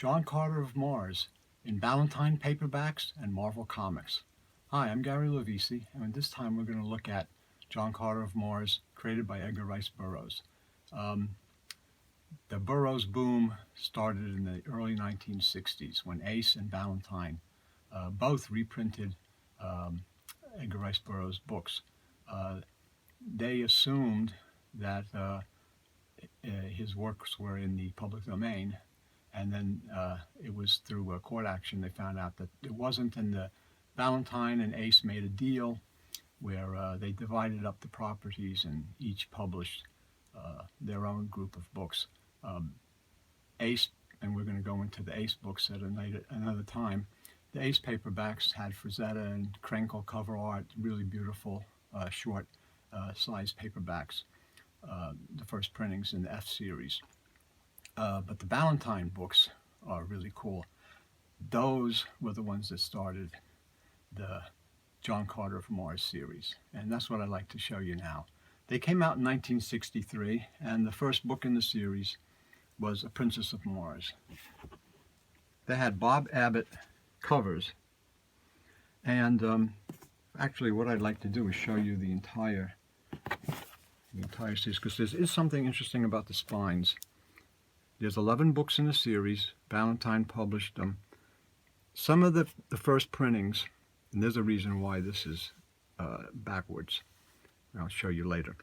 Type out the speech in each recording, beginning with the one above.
John Carter of Mars in Ballantine paperbacks and Marvel Comics. Hi, I'm Gary Lovisi, and this time we're going to look at John Carter of Mars, created by Edgar Rice Burroughs. The Burroughs boom started in the early 1960s when Ace and Ballantine both reprinted Edgar Rice Burroughs' books. They assumed that his works were in the public domain, and then it was through a court action they found out that it wasn't, and the Ballantine and Ace made a deal where they divided up the properties and each published their own group of books. Ace, and we're going to go into the Ace books at another time, the Ace paperbacks had Frazetta and Krenkel cover art, really beautiful short size paperbacks, the first printings in the F series. But the Ballantine books are really cool. Those were the ones that started the John Carter of Mars series, and that's what I'd like to show you now. They came out in 1963, and the first book in the series was A Princess of Mars. They had Bob Abbott covers, and actually what I'd like to do is show you the entire series, because there is something interesting about the spines. There's 11 books in the series. Ballantine published them. Some of the first printings, and there's a reason why this is backwards. I'll show you later.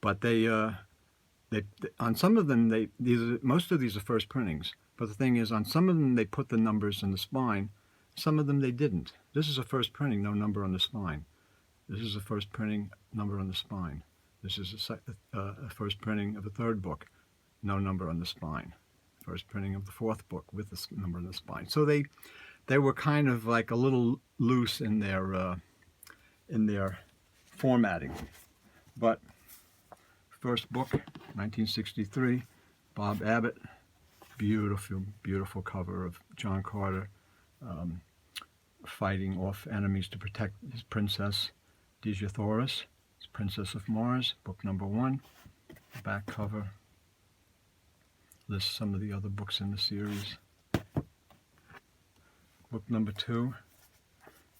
But they on some of them, most of these are first printings. But the thing is, on some of them they put the numbers in the spine. Some of them they didn't. This is a first printing, no number on the spine. This is a first printing, number on the spine. This is a first printing of the third book, no number on the spine. First printing of the fourth book with the number on the spine. So they were kind of like a little loose in their formatting. But first book, 1963, Bob Abbott, beautiful cover of John Carter fighting off enemies to protect his princess, Dejathoris, Princess of Mars, book number 1. Back cover lists some of the other books in the series. Book number 2,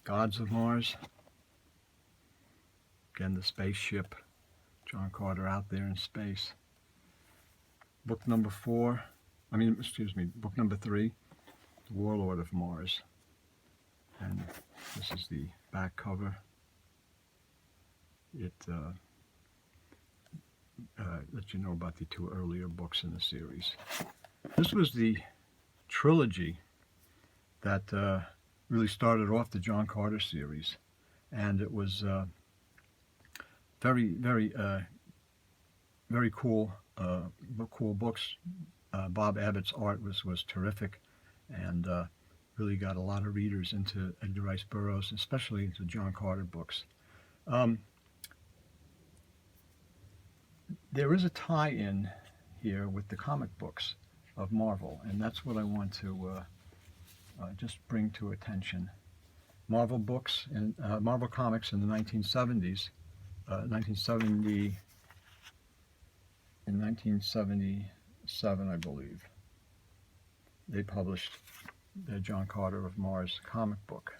Gods of Mars. Again, the spaceship, John Carter out there in space. Book number 3, The Warlord of Mars. And this is the back cover. It lets you know about the 2 earlier books in the series. This was the trilogy that really started off the John Carter series, and it was very cool books. Bob Abbott's art was terrific, and really got a lot of readers into Edgar Rice Burroughs, especially into John Carter books. There is a tie-in here with the comic books of Marvel, and that's what I want to just bring to attention. Marvel books and Marvel comics in the 1970s, in 1977, I believe, they published the John Carter of Mars comic book.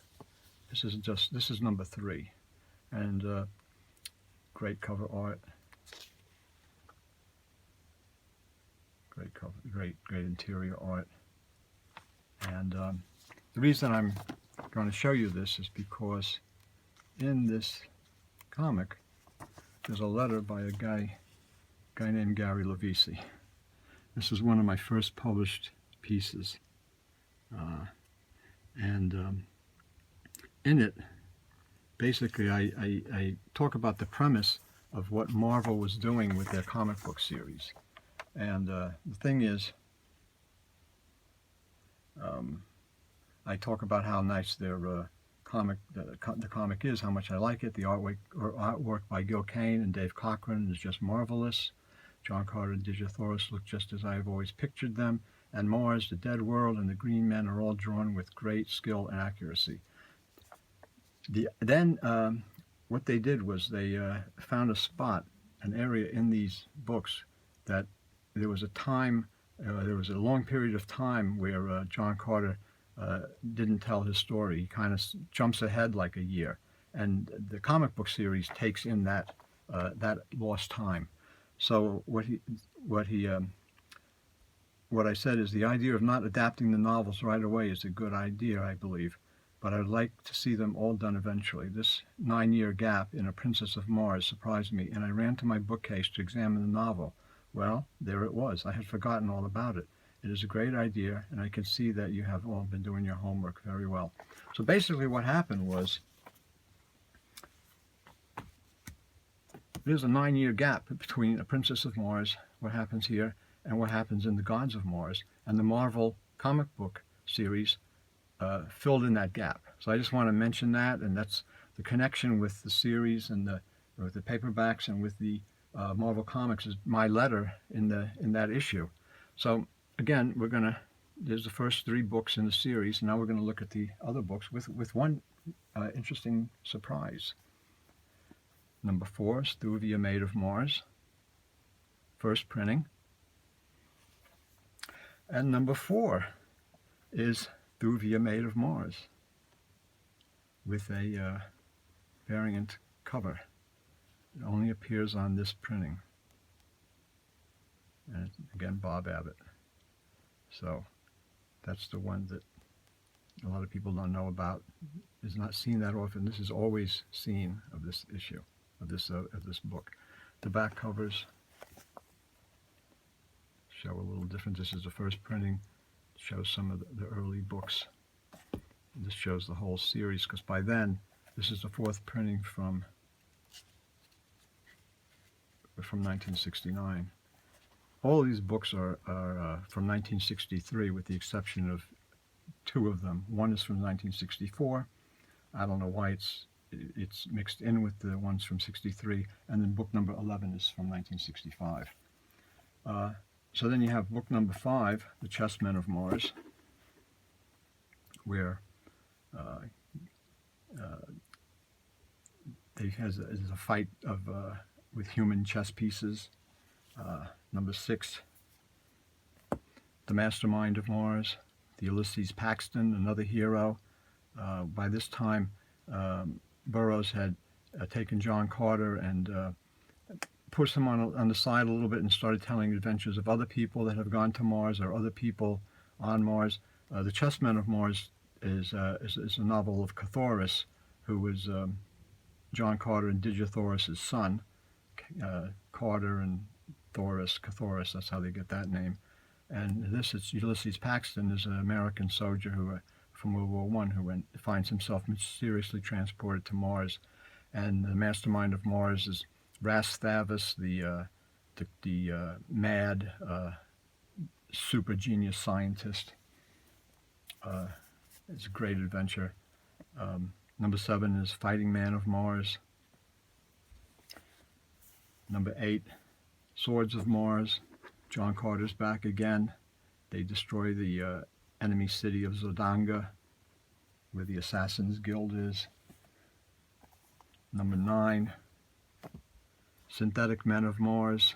This is number 3, and great cover art. Great cover, great interior art. And the reason I'm going to show you this is because in this comic there's a letter by a guy named Gary Lovisi. This is one of my first published pieces, and in it, basically, I talk about the premise of what Marvel was doing with their comic book series. And the thing is, I talk about how nice their the comic is, how much I like it. The artwork by Gil Kane and Dave Cochran is just marvelous. John Carter and Dejathoris look just as I have always pictured them, and Mars, the Dead World, and the Green Men are all drawn with great skill and accuracy. Then what they did was they found a spot, an area in these books that there was a time There was a long period of time where John Carter didn't tell his story. He kind of jumps ahead like a year, and the comic book series takes in that lost time. So what I said is the idea of not adapting the novels right away is a good idea, I believe, but I'd like to see them all done eventually. This 9-year gap in A Princess of Mars surprised me, and I ran to my bookcase to examine the novel. Well, there it was. I had forgotten all about it. It is a great idea, and I can see that you have all been doing your homework very well. So basically what happened was there's a 9-year gap between A Princess of Mars, what happens here, and what happens in The Gods of Mars, and the Marvel comic book series filled in that gap. So I just want to mention that, and that's the connection with the series and with the paperbacks and with the Marvel Comics is my letter in that issue. So again, there's the first 3 books in the series, and now we're going to look at the other books with one interesting surprise. Number 4 is Thuvia Maid of Mars, first printing. And number 4 is Thuvia Maid of Mars with a variant cover. It only appears on this printing. And again, Bob Abbott. So that's the one that a lot of people don't know about. Is not seen that often. This is always seen of this issue, of this book. The back covers show a little different. This is the first printing. It shows some of the early books. And this shows the whole series, because by then, this is the 4th printing from 1969. All of these books are from 1963, with the exception of 2 of them. One is from 1964. I don't know why it's mixed in with the ones from 63, and then book number 11 is from 1965. So then you have book number 5, The Chessmen of Mars, where there's a fight with human chess pieces. Number 6, The Mastermind of Mars, the Ulysses Paxton, another hero. By this time, Burroughs had taken John Carter and pushed him on the side a little bit and started telling adventures of other people that have gone to Mars or other people on Mars. The Chessmen of Mars is a novel of Cathoris, who was John Carter and Digithoris's son. Carter and Cathoris, that's how they get that name. And this is Ulysses Paxton, is an American soldier who from World War I who finds himself mysteriously transported to Mars. And the mastermind of Mars is Ras Thavis, the mad super genius scientist. It's a great adventure. Number 7 is Fighting Man of Mars. Number 8, Swords of Mars. John Carter's back again. They destroy the enemy city of Zodanga, where the Assassin's Guild is. Number 9, Synthetic Men of Mars.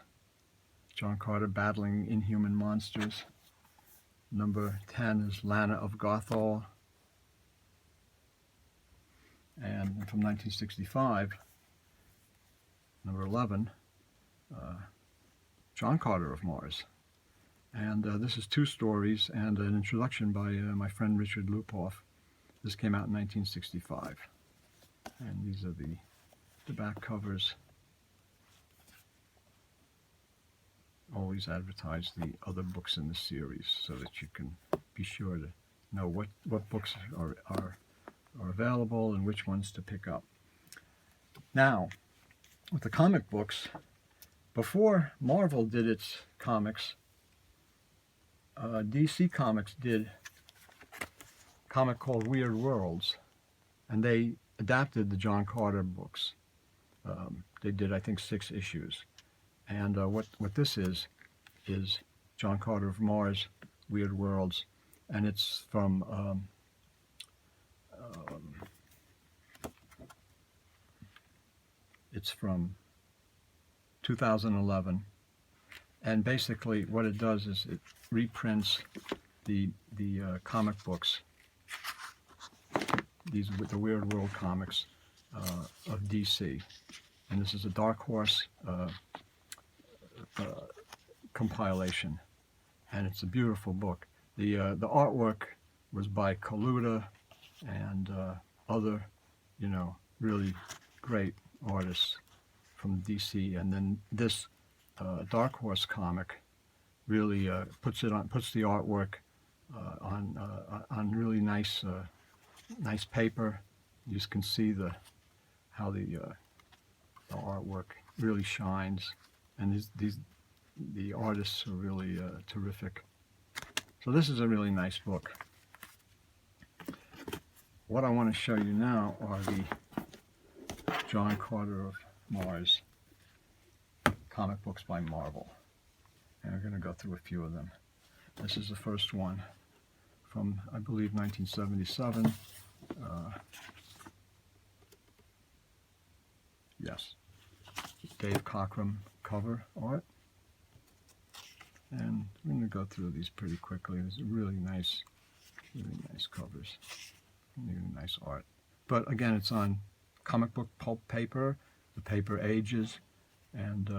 John Carter battling inhuman monsters. Number 10 is Lana of Gothal. And from 1965, number 11, John Carter of Mars. And this is 2 stories and an introduction by my friend Richard Lupoff. This came out in 1965. And these are the back covers. Always advertise the other books in the series so that you can be sure to know what books are available and which ones to pick up. Now, with the comic books, before Marvel did its comics, DC Comics did a comic called Weird Worlds, and they adapted the John Carter books. They did, I think, 6 issues. And what this is John Carter of Mars, Weird Worlds, and it's from it's from 2011, And basically what it does is it reprints the comic books, the Weird World comics of DC. And this is a Dark Horse compilation, and it's a beautiful book. The artwork was by Kaluta and other, really great artists from DC. And then this Dark Horse comic really puts the artwork on really nice paper. You just can see how the artwork really shines, and the artists are really terrific. So this is a really nice book. What I want to show you now are the John Carter of Mars comic books by Marvel, and we're going to go through a few of them. This is the first one from, I believe, 1977. Yes, Dave Cockrum cover art, and I'm going to go through these pretty quickly. There's really nice covers, really nice art. But again, it's on comic book pulp paper. The paper ages, and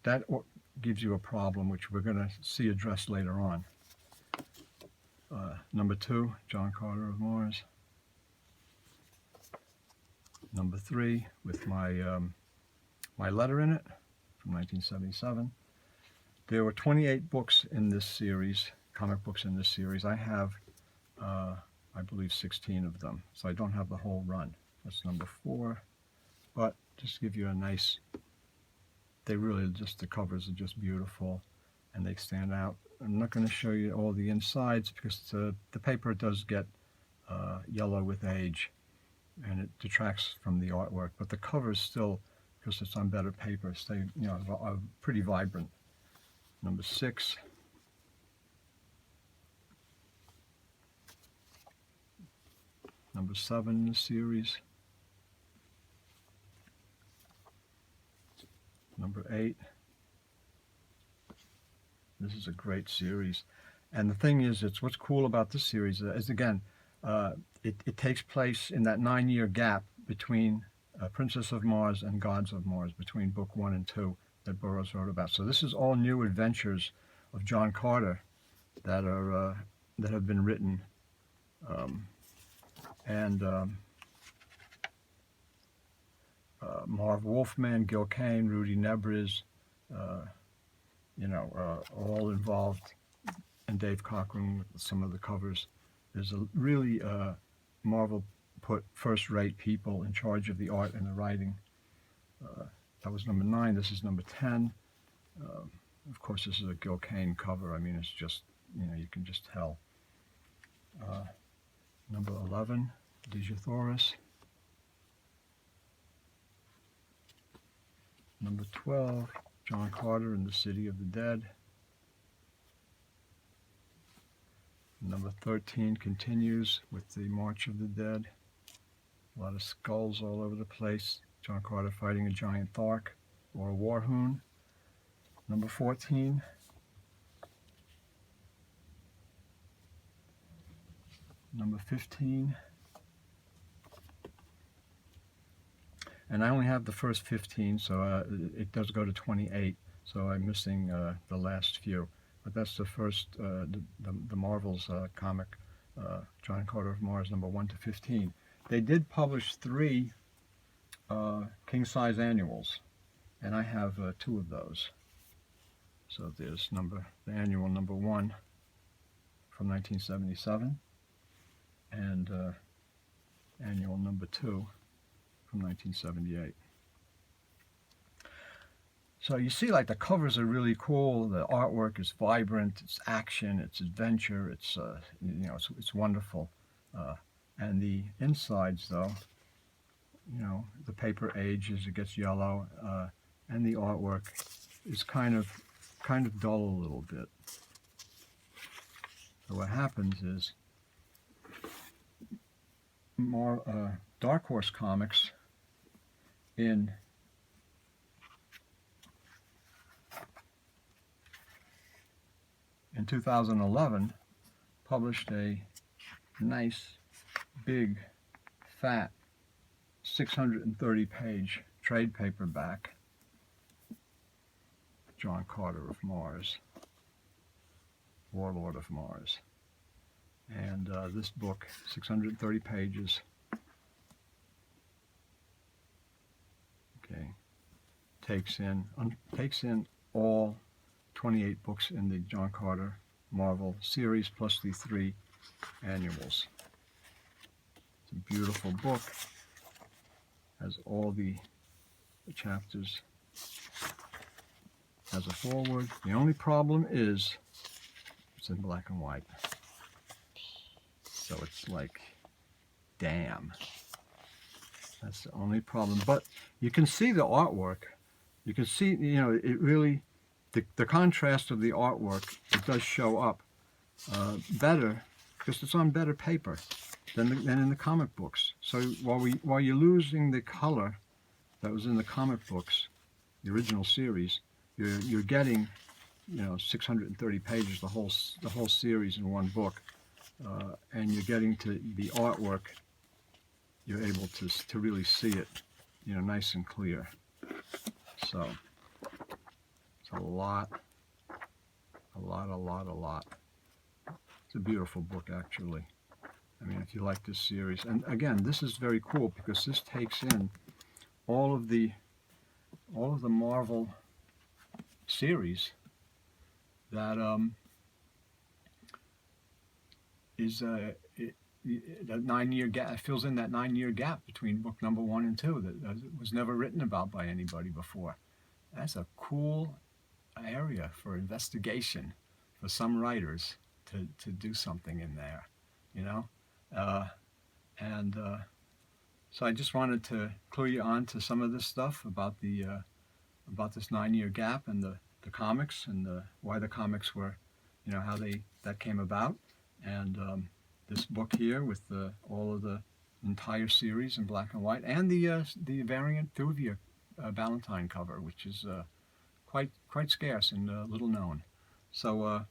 that gives you a problem, which we're going to see addressed later on. Number 2, John Carter of Mars. Number 3, with my letter in it, from 1977. There were 28 books in this series, comic books in this series. I have, I believe, 16 of them, so I don't have the whole run. That's number 4. But just to give you a nice, they really just, the covers are just beautiful, and they stand out. I'm not going to show you all the insides because the paper does get yellow with age, and it detracts from the artwork. But the covers still, because it's on better paper, stay, are pretty vibrant. Number 6. Number 7 in the series. Number 8. This is a great series. And the thing is, what's cool about this series is, again, it takes place in that 9-year gap between Princess of Mars and Gods of Mars, between book 1 and 2 that Burroughs wrote about. So this is all new adventures of John Carter that have been written, Marv Wolfman, Gil Kane, Rudy Nebres, all involved, and Dave Cockrum with some of the covers. There's a really Marvel put first-rate people in charge of the art and the writing. That was number 9. This is number 10. Of course, this is a Gil Kane cover. I mean, it's just, you can just tell. Number 11, Digithoris. Number 12, John Carter and the City of the Dead. Number 13 continues with the March of the Dead. A lot of skulls all over the place. John Carter fighting a giant Thark or a Warhoon. Number 14. Number 15. And I only have the first 15, so it does go to 28, so I'm missing the last few. But that's the first, the Marvel's comic, John Carter of Mars, number 1 to 15. They did publish 3 king-size annuals, and I have 2 of those. So there's the annual number 1 from 1977, and annual number 2 from 1978. So you see, like, the covers are really cool. The artwork is vibrant. It's action. It's adventure. It's it's wonderful. And the insides, though, the paper ages. It gets yellow, and the artwork is kind of dull a little bit. So what happens is, more Dark Horse comics in in 2011, published a nice, big, fat, 630-page trade paperback, John Carter of Mars, Warlord of Mars. And this book, 630 pages, okay, takes in all 28 books in the John Carter Marvel series plus the 3 annuals. It's a beautiful book, has all the chapters, has a foreword. The only problem is it's in black and white. So it's like, damn. That's the only problem. But you can see the artwork. You can see, you know, it really, the contrast of the artwork, it does show up better because it's on better paper than in the comic books. So while you're losing the color that was in the comic books, the original series, you're getting, you know, 630 pages, the whole series in one book, and you're getting to the artwork. You're able to really see it, you know, nice and clear. So it's a lot. It's a beautiful book, actually. I mean, if you like this series, and again, this is very cool because this takes in all of the Marvel series that is that 9-year gap, fills in that 9-year gap between book number 1 and 2 that was never written about by anybody before. That's a cool area for investigation for some writers to do something in there, you know. So I just wanted to clue you on to some of this stuff about about this 9-year gap and the comics and why the comics were, you know, how that came about, and this book here with all of the entire series in black and white, and the variant Thuvia Ballantine cover, which is quite scarce and little known. So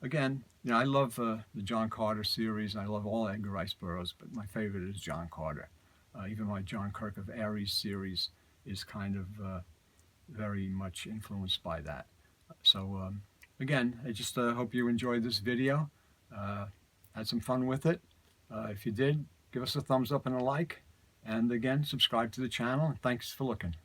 again, you know, I love the John Carter series. I love all Edgar Rice Burroughs, but my favorite is John Carter. Even my John Kirk of Ares series is kind of very much influenced by that. So again, I just hope you enjoyed this video. Had some fun with it. If you did, give us a thumbs up and a like. And again, subscribe to the channel. And thanks for looking.